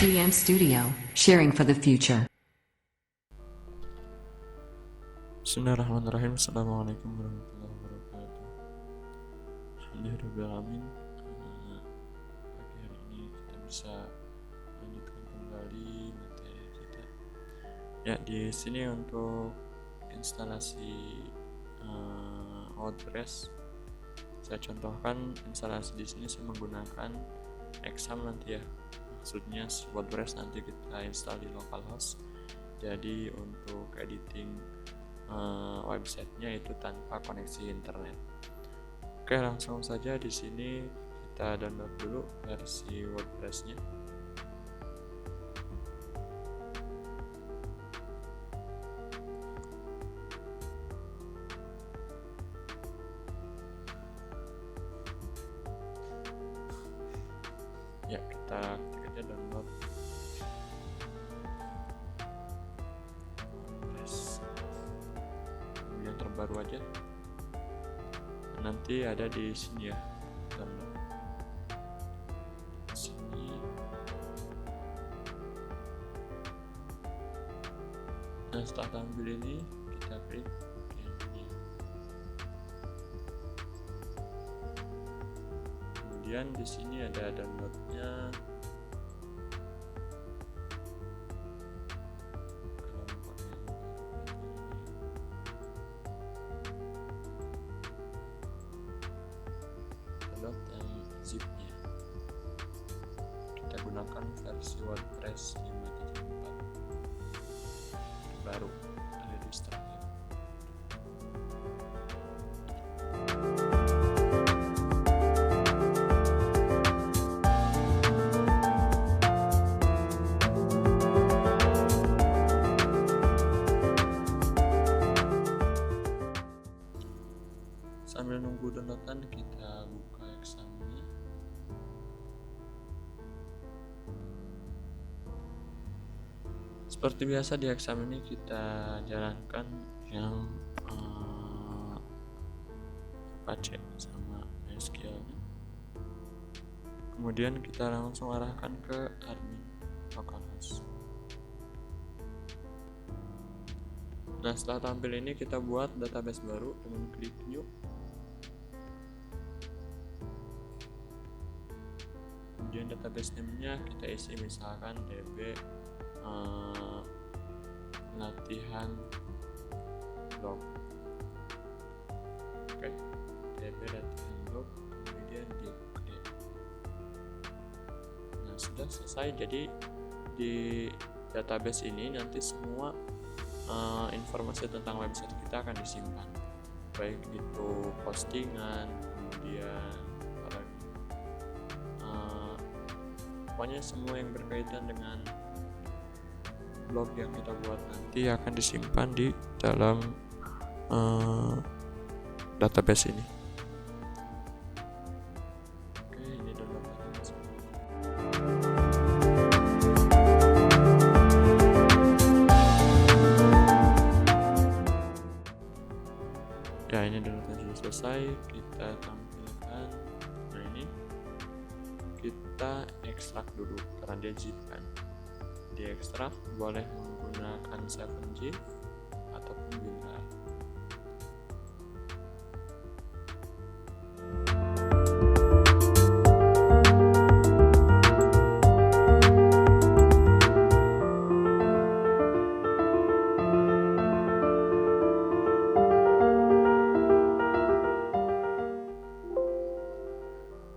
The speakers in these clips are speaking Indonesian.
PM Studio, sharing for the future. Bismillahirrahmanirrahim. Assalamualaikum warahmatullahi wabarakatuh. Alhamdulillahirrahmanirrahim. Pagi hari ini kita bisa lanjutkan kembali materi kita. Ya, di sini untuk instalasi WordPress, saya contohkan instalasi di sini saya menggunakan Exam nanti ya. Maksudnya WordPress nanti kita install di localhost. Jadi untuk editing websitenya itu tanpa koneksi internet. Oke, langsung saja di sini kita download dulu versi WordPress-nya. Ya, kita ketik aja download WordPress yang terbaru aja. Nanti ada di sini ya, download sini. Nah, setelah tampil ini kita klik ini. Kemudian di sini ada downloadnya. Download yang zipnya. Kita gunakan versi WordPress 5.4 baru ada di Stripe. Sambil nunggu downloadan, kita buka Exam-nya. Seperti biasa di Exam ini kita jalankan yang Apache sama MySQL-nya. Kemudian kita langsung arahkan ke admin localhost. Nah, setelah tampil ini kita buat database baru dengan klik new. Kemudian database name-nya kita isi misalkan db latihan blog. Oke, db latihan blog, kemudian di create. Nah, sudah selesai. Jadi di database ini nanti semua informasi tentang website kita akan disimpan, baik itu postingan, kemudian pokoknya semua yang berkaitan dengan blog yang kita buat nanti akan disimpan di dalam database ini. Oke, ini download. Ya, ini download sudah selesai. Kita tampilkan. Nah, ini kita ekstrak dulu karena dia zip kan. Di ekstrak boleh menggunakan 7zip ataupun WinRAR.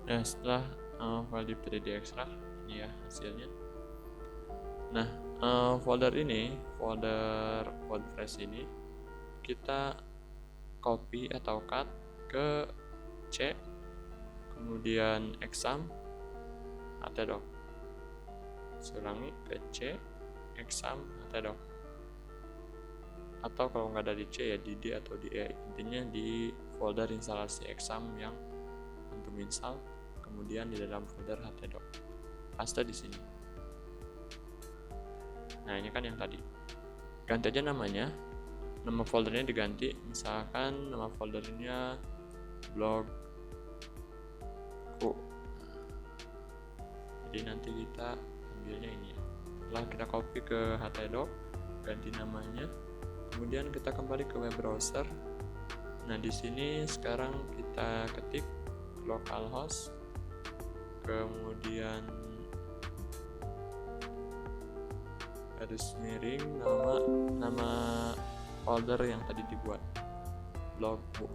Nah, setelah file zip diekstrak, ini ya hasilnya. Nah, folder WordPress ini kita copy atau cut ke C, kemudian Exam htdoc. Ulangi, ke C, Exam htdoc. Atau kalau nggak ada di C ya di D atau di E. Intinya di folder instalasi Exam yang antum install, kemudian di dalam folder htdoc. Paste di sini. Nah, ini kan yang tadi. Ganti aja namanya. Nama foldernya diganti. Misalkan nama foldernya blogku. Jadi nanti kita ambilnya ini ya. Setelah kita copy ke htdoc, ganti namanya, kemudian kita kembali ke web browser. Nah, di sini sekarang kita ketik localhost, kemudian garis miring nama folder yang tadi dibuat, logbook.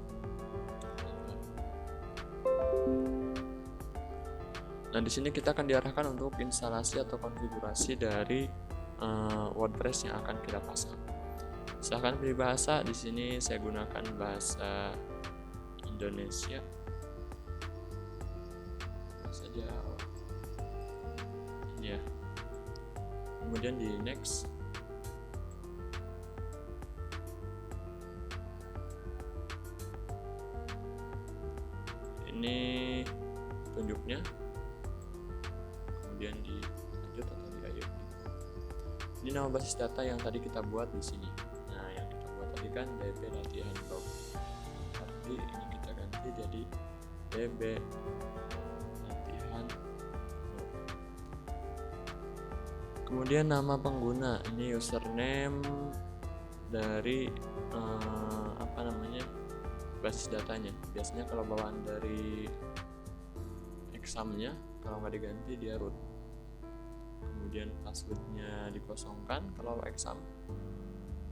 Nah, di sini kita akan diarahkan untuk instalasi atau konfigurasi dari WordPress yang akan kita pasang. Silahkan pilih bahasa. Di sini saya gunakan bahasa Indonesia, bahasa Jawa. Ini ya. Kemudian di next. Ini tunjuknya. Kemudian di lanjut atau di akhir. Ini nama basis data yang tadi kita buat di sini. Nah, yang kita buat tadi kan db latihan blog. Tapi ini kita ganti jadi db latihan blog. Kemudian nama pengguna, ini username dari basis datanya. Biasanya kalau bawaan dari examnya, kalau nggak diganti dia root. Kemudian passwordnya dikosongkan kalau exam,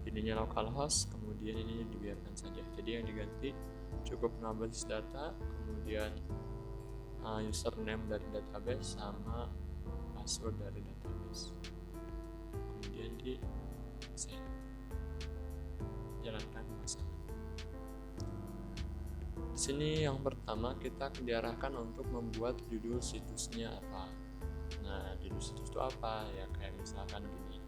ininya localhost, kemudian ini dibiarkan saja. Jadi yang diganti cukup nama basis data, kemudian username dari database sama password dari database. Kemudian di save, jalankan pemasangan. Di sini yang pertama kita diarahkan untuk membuat judul situsnya apa. Nah, judul situs itu apa ya? Kayak misalkan gini,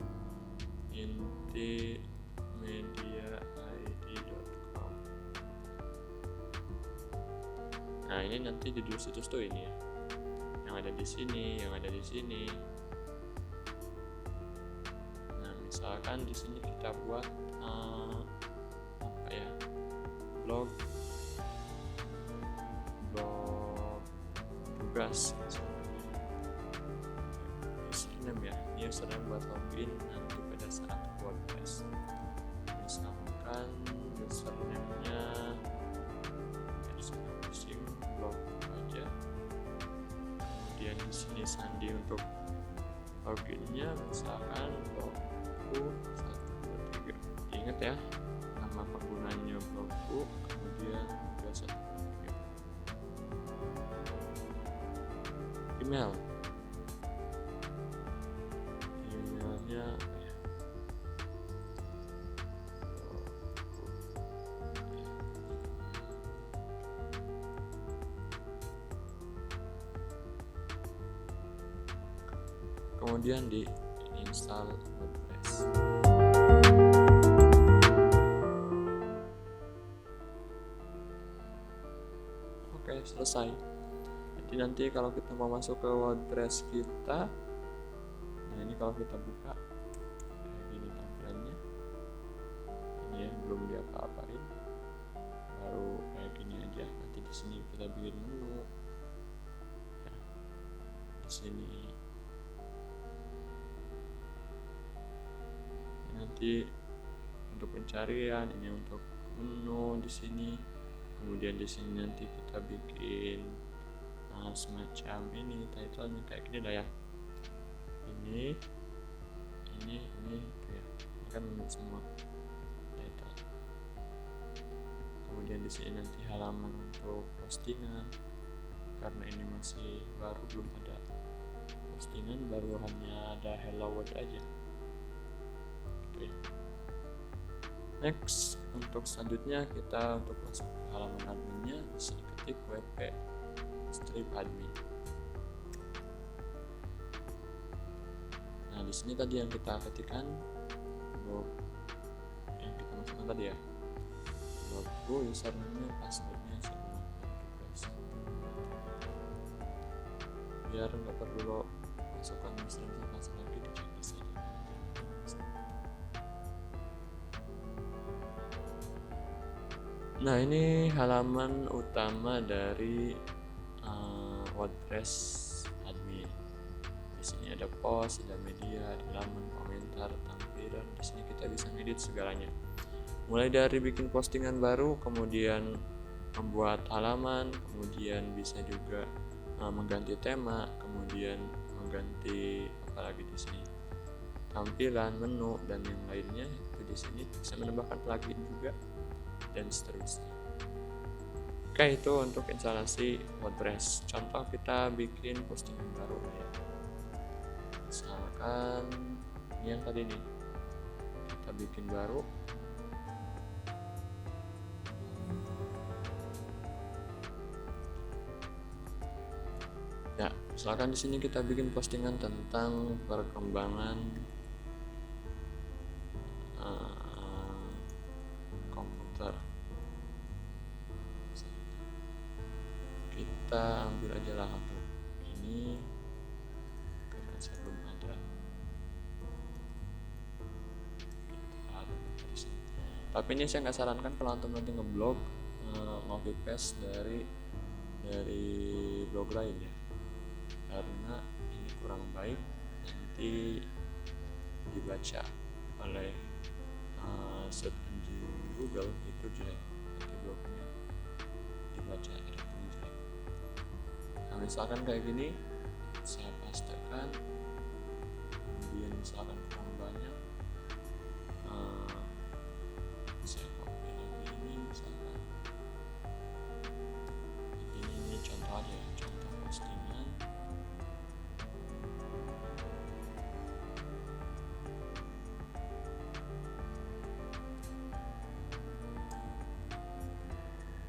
intimediaid.com. Nah, ini nanti judul situs tuh ini ya, yang ada di sini, yang ada di sini. Nah, misalkan di sini kita buat blog tugas, username ya, ini username buat login nanti pada saat WordPress. Misalkan username-nya pusing blog aja. Kemudian di sini sandi untuk loginnya, misalkan blogku 123. Ingat ya, nama penggunanya blogku, kemudian 213. Emailnya apa ya? Kemudian di install WordPress. Oke, selesai. Jadi nanti kalau kita mau masuk ke WordPress kita, nah ini kalau kita buka kayak gini tampilannya. Ini ya, belum diapa-apain, baru kayak gini aja. Nanti di sini kita bikin menu. Ya, di sini ini nanti untuk pencarian, ini untuk menu di sini. Kemudian di sini nanti kita bikin semacam ini title-nya kayak gini lah ya. Ini ya. Ini kan semua title. Kemudian di sini nanti halaman untuk postingan. Karena ini masih baru, belum ada postingan, baru hanya ada hello world aja. Oke. Next, untuk selanjutnya kita untuk masuk ke halaman adminnya, di sini ketik wp strip admin. Nah, di sini tadi yang kita ketikkan blog yang kita masukkan tadi ya, blogku, username, passwordnya sama tugas. Biar nggak perlu masukkan username password lagi, dicek di sini. Nah, ini halaman utama dari WordPress admin. Di sini ada post, ada media, ada halaman, komentar, tampilan. Di sini kita bisa ngedit segalanya. Mulai dari bikin postingan baru, kemudian membuat halaman, kemudian bisa juga mengganti tema, kemudian mengganti apalagi di sini tampilan, menu dan yang lainnya. Itu di sini bisa menambahkan plugin juga dan seterusnya. Oke, itu untuk instalasi WordPress. Contoh kita bikin postingan baru ya. Misalkan ini yang tadi nih, kita bikin baru. Ya, misalkan di sini kita bikin postingan tentang perkembangan komputer. Kita ambil aja lah untuk ini karena saya belum ada. Tapi ini saya nggak sarankan kalau antum nanti ngeblog copy paste dari blog lain ya, karena ini kurang baik, nanti dibaca oleh search engine Google itu jelek, nanti blognya dibaca ratingnya jelek. Nah, misalkan kayak gini saya pastekan, kemudian misalkan kurang banyak, saya copy lagi ini, misalkan ini contoh aja ya, contoh postingan.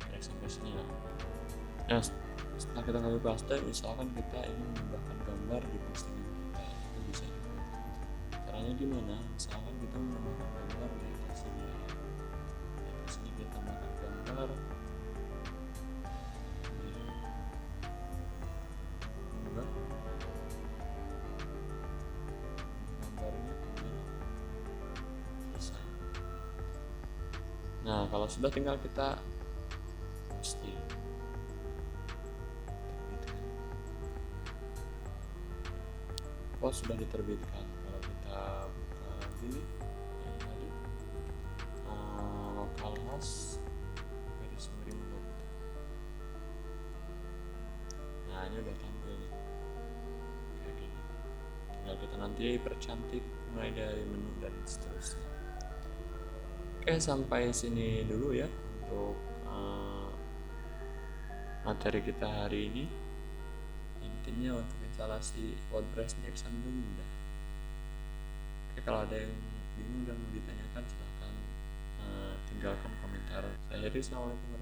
Oke, sampai sini lah. Nah, setelah kita copy paste, misalkan kita ingin menambahkan gambar di postingan kita, itu bisa juga. Caranya gimana? Misalkan kita menambahkan gambar di atas sini ya. Di atas sini kita tambahkan gambar. Gambarnya kemudian selesai. Nah, kalau sudah tinggal kita posting. Post sudah diterbitkan. Kalau kita buka lagi yang tadi localhost garis miring blog. Nah, ini udah tampil nih kayak gini. Tinggal kita nanti percantik mulai dari menu dan seterusnya. Oke, sampai sini dulu ya untuk materi kita hari ini. Intinya untuk instalasi WordPress di Xamarin itu mudah. Oke, kalau ada yang bingung dan mau ditanyakan silahkan tinggalkan komentar. Saya Heri, assalamualaikum warahmatullahi wabarakatuh.